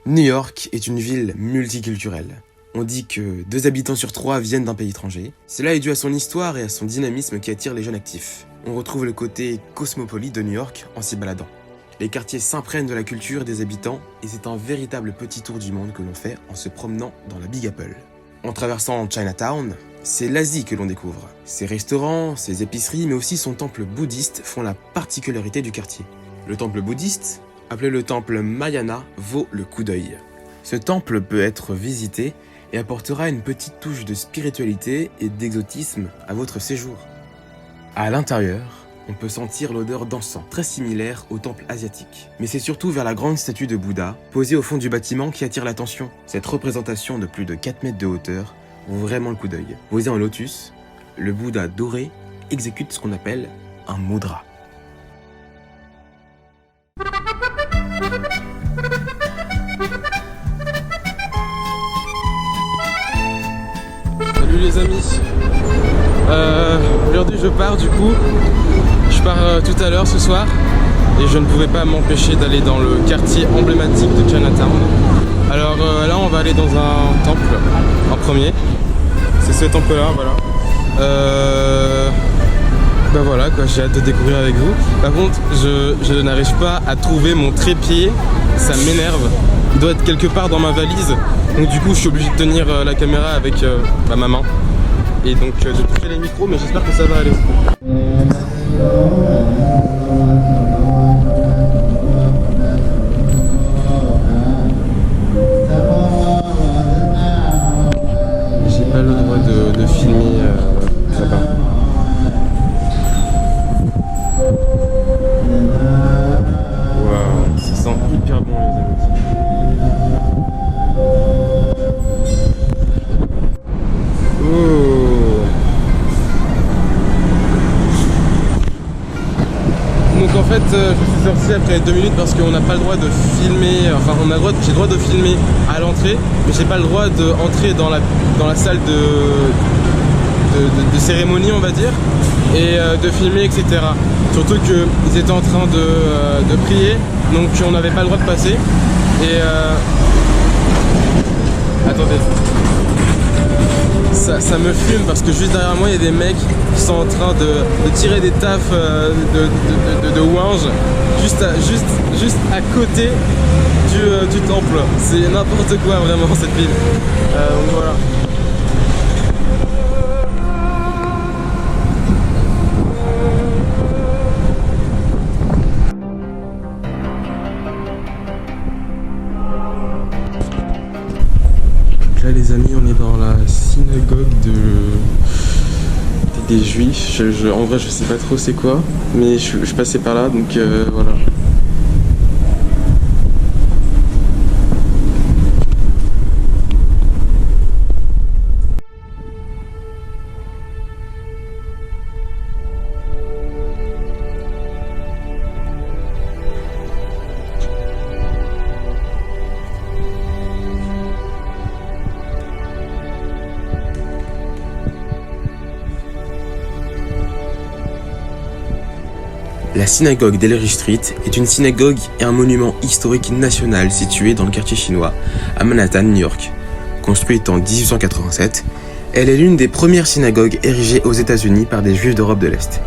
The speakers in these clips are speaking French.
New York est une ville multiculturelle. On dit que 2 habitants sur 3 viennent d'un pays étranger. Cela est dû à son histoire et à son dynamisme qui attire les jeunes actifs. On retrouve le côté cosmopolite de New York en s'y baladant. Les quartiers s'imprègnent de la culture des habitants et c'est un véritable petit tour du monde que l'on fait en se promenant dans la Big Apple. En traversant Chinatown, c'est l'Asie que l'on découvre. Ses restaurants, ses épiceries, mais aussi son temple bouddhiste font la particularité du quartier. Le temple bouddhiste, appelé le temple Mahayana, vaut le coup d'œil. Ce temple peut être visité et apportera une petite touche de spiritualité et d'exotisme à votre séjour. À l'intérieur, on peut sentir l'odeur d'encens, très similaire au temple asiatique. Mais c'est surtout vers la grande statue de Bouddha, posée au fond du bâtiment, qui attire l'attention. Cette représentation de plus de 4 mètres de hauteur vaut vraiment le coup d'œil. Posé en lotus, le Bouddha doré exécute ce qu'on appelle un mudra. Salut les amis, aujourd'hui je pars du coup, je pars tout à l'heure ce soir et je ne pouvais pas m'empêcher d'aller dans le quartier emblématique de Chinatown. Alors là on va aller dans un temple en premier, c'est ce temple là, voilà. Bah voilà quoi, j'ai hâte de découvrir avec vous. Par contre je n'arrive pas à trouver mon trépied, ça m'énerve. Il doit être quelque part dans ma valise. Donc du coup je suis obligé de tenir la caméra avec ma main. Et donc j'ai touché les micros mais j'espère que ça va aller. J'ai pas le droit de filmer là-bas. Waouh, ça sent hyper bon les amis. Donc en fait je suis sorti après 2 minutes parce qu'on n'a pas le droit de filmer, enfin j'ai le droit de filmer à l'entrée, mais j'ai pas le droit d'entrer dans la salle de cérémonie on va dire, et de filmer etc. Surtout qu'ils étaient en train de prier, donc on n'avait pas le droit de passer. Et attendez, ça me fume parce que juste derrière moi il y a des mecs qui sont en train de tirer des taffes de ouinge juste à côté du temple. C'est n'importe quoi vraiment cette ville. Donc voilà. Là les amis, on est dans la synagogue des juifs. En vrai je sais pas trop c'est quoi, mais je passais par là donc voilà. La synagogue d'Ellery Street est une synagogue et un monument historique national situé dans le quartier chinois, à Manhattan, New York. Construite en 1887, elle est l'une des premières synagogues érigées aux États-Unis par des Juifs d'Europe de l'Est.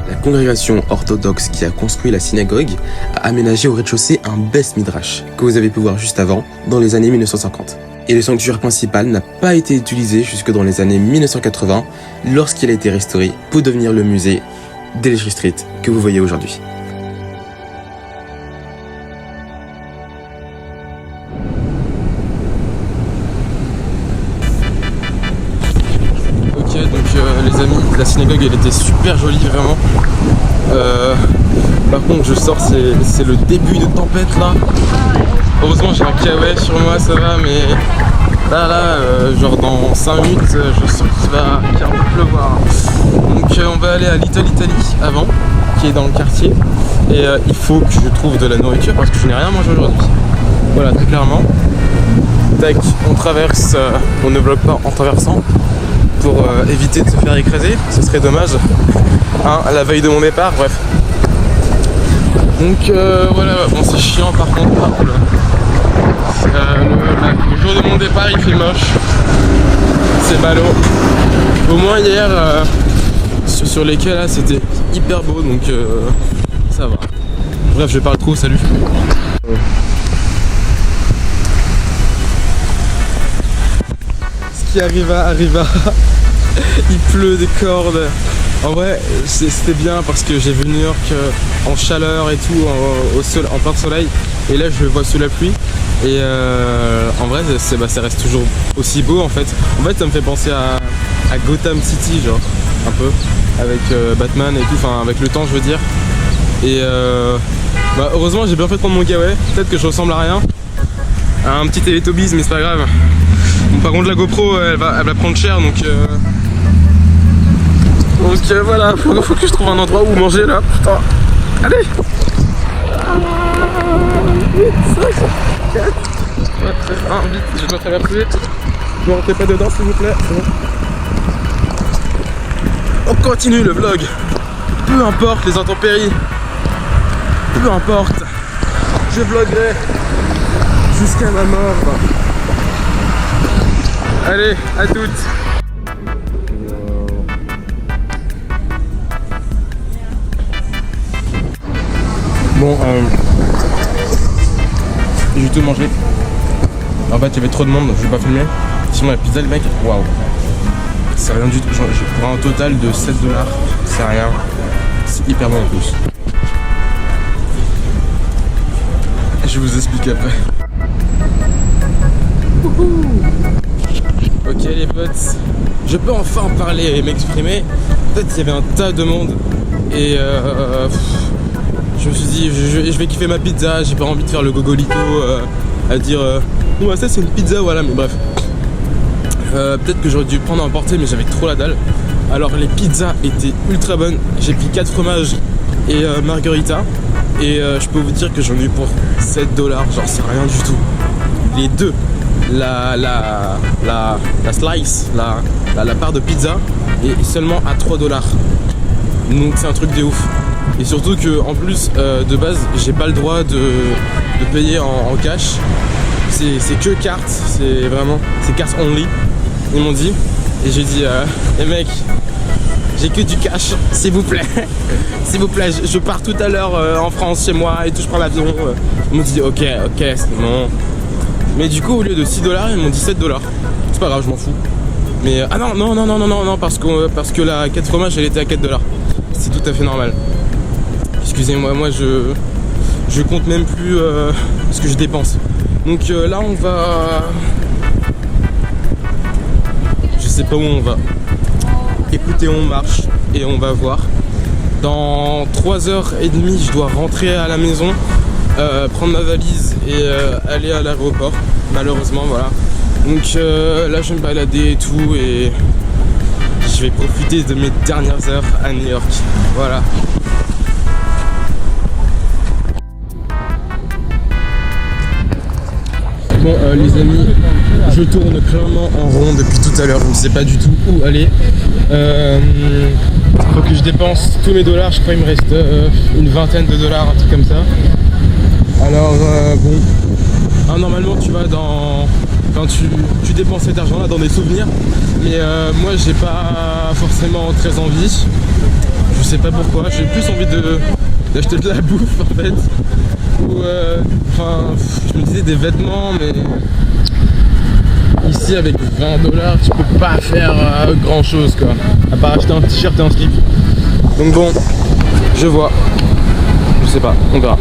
La congrégation orthodoxe qui a construit la synagogue a aménagé au rez-de-chaussée un Beth Midrash, que vous avez pu voir juste avant, dans les années 1950. Et le sanctuaire principal n'a pas été utilisé jusque dans les années 1980, lorsqu'il a été restauré pour devenir le musée d'Ellery Street que vous voyez aujourd'hui. Ok donc les amis, la synagogue elle était super jolie vraiment. Par contre je sors, c'est le début de tempête là. Heureusement j'ai un kawaii sur moi, ça va, mais là genre dans 5 minutes je sens qu'il va carrément pleuvoir. Donc on va aller à Little Italy avant, qui est dans le quartier, et il faut que je trouve de la nourriture parce que je n'ai rien mangé aujourd'hui. Voilà, très clairement. Tac, on traverse, on ne vlog pas en traversant pour éviter de se faire écraser, ce serait dommage, hein, à la veille de mon départ, bref. Donc voilà, bon c'est chiant par contre, dehors il fait moche. C'est ballot. Au moins hier sur les quais là c'était hyper beau donc ça va. Bref je parle trop, salut. Ce qui arriva. Il pleut des cordes. En vrai c'était bien parce que j'ai vu New York en chaleur et tout, en plein soleil. Et là je le vois sous la pluie. Et en vrai ça reste toujours aussi beau en fait. En fait ça me fait penser à Gotham City genre un peu. Avec Batman et tout, enfin avec le temps je veux dire. Et heureusement j'ai bien fait de prendre mon kawaii. Peut-être que je ressemble à rien. À un petit Teletubbies mais c'est pas grave. Bon, par contre la GoPro elle va prendre cher donc voilà, faut que je trouve un endroit où manger là. Putain. Allez. 8, 5, 4, 3, 1, vite, je dois traverser. Ne rentrez pas dedans s'il vous plaît. On continue le vlog. Peu importe les intempéries. Peu importe. Je vloguerai jusqu'à ma mort. Allez, à toutes. Bon, j'ai tout mangé. En fait, il y avait trop de monde, je vais pas filmer. Sinon, la pizza, le mec, waouh. C'est rien du tout. J'ai pour un total de 7$. C'est rien. C'est hyper bon en plus. Je vous explique après. Ok les potes, je peux enfin parler et m'exprimer. En fait, il y avait un tas de monde et je me suis dit je vais kiffer ma pizza. J'ai pas envie de faire le gogolito à dire bon ça c'est une pizza voilà, mais bref. Peut-être que j'aurais dû prendre à emporter mais j'avais trop la dalle. Alors les pizzas étaient ultra bonnes. J'ai pris 4 fromages et margarita. Et je peux vous dire que j'en ai eu pour 7$. Genre c'est rien du tout. Les deux. La slice, la part de pizza est seulement à 3$. Donc c'est un truc de ouf. Et surtout que en plus de base j'ai pas le droit de payer en cash. C'est que carte, c'est carte only. Ils m'ont dit. Et j'ai dit les mecs, j'ai que du cash, s'il vous plaît. S'il vous plaît, je pars tout à l'heure en France chez moi et tout, je prends l'avion. Ils m'ont dit ok, c'est bon. Mais du coup au lieu de 6$, ils m'ont dit 7$. C'est pas grave, je m'en fous. Mais ah non, parce que la 4 fromages elle était à 4$. C'est tout à fait normal. Excusez-moi, moi je compte même plus ce que je dépense. Donc là on va... Je sais pas où on va. Écoutez, on marche et on va voir. Dans 3h30 je dois rentrer à la maison, prendre ma valise et aller à l'aéroport. Malheureusement voilà. Donc là je vais me balader et tout et je vais profiter de mes dernières heures à New York. Voilà. Bon les amis, je tourne clairement en rond depuis tout à l'heure, je ne sais pas du tout où aller. Faut que je dépense tous mes dollars, je crois qu'il me reste une vingtaine de dollars, un truc comme ça. Alors bon, normalement tu vas dans... Enfin tu dépenses cet argent là dans des souvenirs, mais moi j'ai pas forcément très envie. Je sais pas pourquoi, j'ai plus envie d'acheter de la bouffe en fait. Ou je me disais des vêtements, mais ici avec 20$ tu peux pas faire grand chose quoi, à part acheter un t-shirt et un slip. Donc bon, je vois, je sais pas, on verra.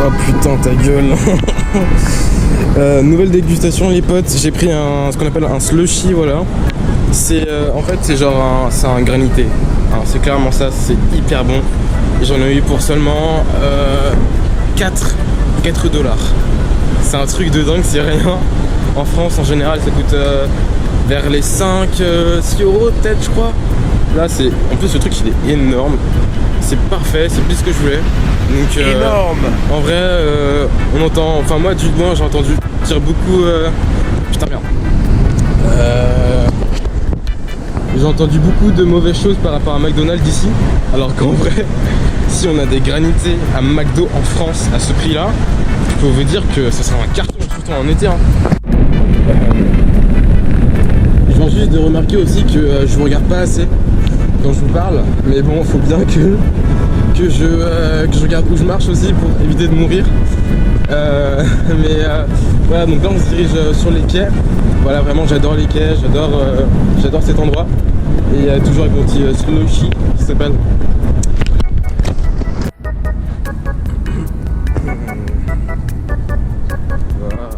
Oh putain ta gueule. Nouvelle dégustation les potes, j'ai pris ce qu'on appelle un slushy, voilà. C'est en fait c'est genre c'est un granité. Alors, c'est clairement ça, c'est hyper bon. J'en ai eu pour seulement 4$. C'est un truc de dingue, c'est rien. En France en général ça coûte vers les 5-6€ peut-être je crois. Là c'est. En plus le truc il est énorme. C'est parfait, c'est plus ce que je voulais. Donc énorme. En vrai on entend. Enfin moi du moins j'ai entendu dire beaucoup putain merde. J'ai entendu beaucoup de mauvaises choses par rapport à McDonald's ici, alors qu'en vrai, si on a des granités à McDo en France à ce prix-là, je peux vous dire que ça sera un carton, surtout en été. Hein. Je viens juste de remarquer aussi que je vous regarde pas assez quand je vous parle, mais bon, faut bien que je regarde où je marche aussi pour éviter de mourir. Voilà, donc là on se dirige sur les quais. Voilà, vraiment j'adore les quais, j'adore cet endroit. Et il y a toujours un petit slushy qui s'appelle. Voilà.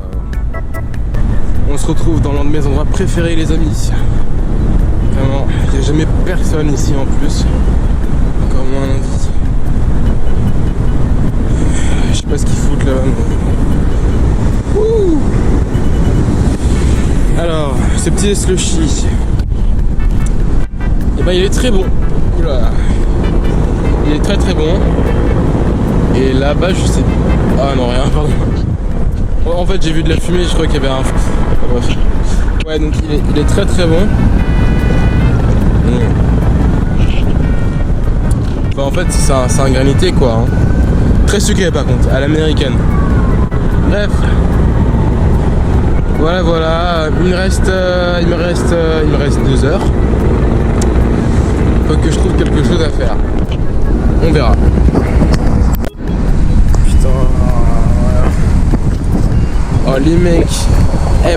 On se retrouve dans l'un de mes endroits préférés, les amis. Vraiment, il n'y a jamais personne ici en plus. Encore moins un indice. Je sais pas ce qu'ils foutent là-bas. Alors, ce petit slushy. Et ben il est très bon. Oula. Il est très très bon. Et là-bas je sais. Ah non rien, pardon. En fait j'ai vu de la fumée, je crois qu'il y avait un. Bref. Ouais donc il est très très bon. Enfin en fait c'est un granité quoi. Hein. Très sucré par contre, à l'américaine. Bref. Voilà, il me reste 2 heures. Faut que je trouve quelque chose à faire. On verra. Putain. Oh les mecs.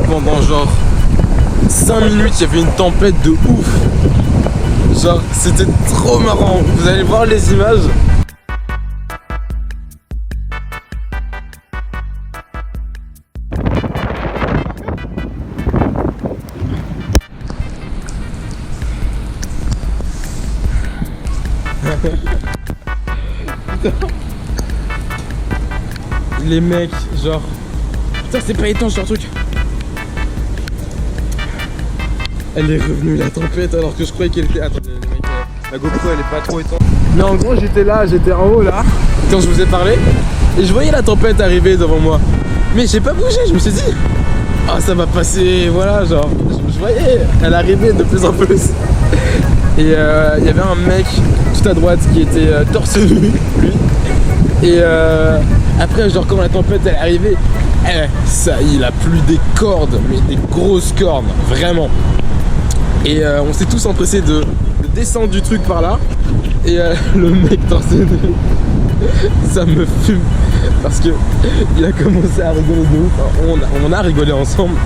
Pendant genre 5 minutes, il y avait une tempête de ouf. Genre, c'était trop marrant. Vous allez voir les images. Les mecs, genre. Putain, c'est pas étanche leur truc. Elle est revenue la tempête alors que je croyais qu'elle était. Attendez, les mecs, la GoPro elle est pas trop étanche. Mais en gros, j'étais en haut là, quand je vous ai parlé, et je voyais la tempête arriver devant moi. Mais j'ai pas bougé, je me suis dit, ah ça va passer, voilà, genre. Je voyais, elle arrivait de plus en plus. Et il y avait un mec tout à droite qui était torse nu, lui. Et après, genre, quand la tempête elle est arrivée, ça, il a plu des cordes, mais des grosses cordes, vraiment. Et on s'est tous empressés de descendre du truc par là. Et le mec torse nu, ça me fume. Parce que il a commencé à rigoler de ouf. On a rigolé ensemble.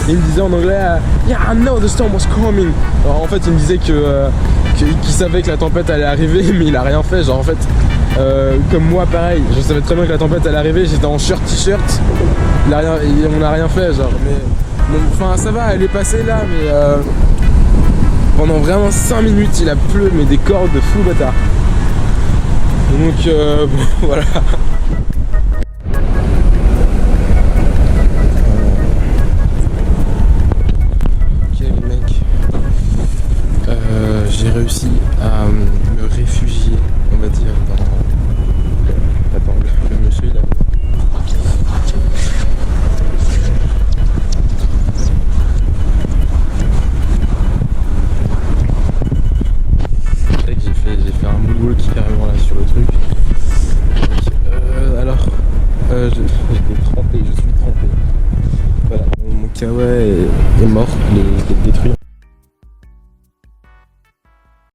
Et il me disait en anglais Yeah, I know the storm was coming. Alors en fait il me disait qu'il savait que la tempête allait arriver, mais il a rien fait. Genre en fait comme moi pareil, je savais très bien que la tempête allait arriver, j'étais en shirt t-shirt, on n'a rien fait genre. Mais bon, enfin ça va, elle est passée là, mais pendant vraiment 5 minutes il a plu mais des cordes de fou bâtard. Donc bon, voilà. J'ai réussi à me réfugier, on va dire, dans... Attends, le monsieur il a... J'ai fait un moonwalk carrément là sur le truc. Donc, alors, j'étais trempé, je suis trempé. Voilà, mon kawaii est mort, il est détruit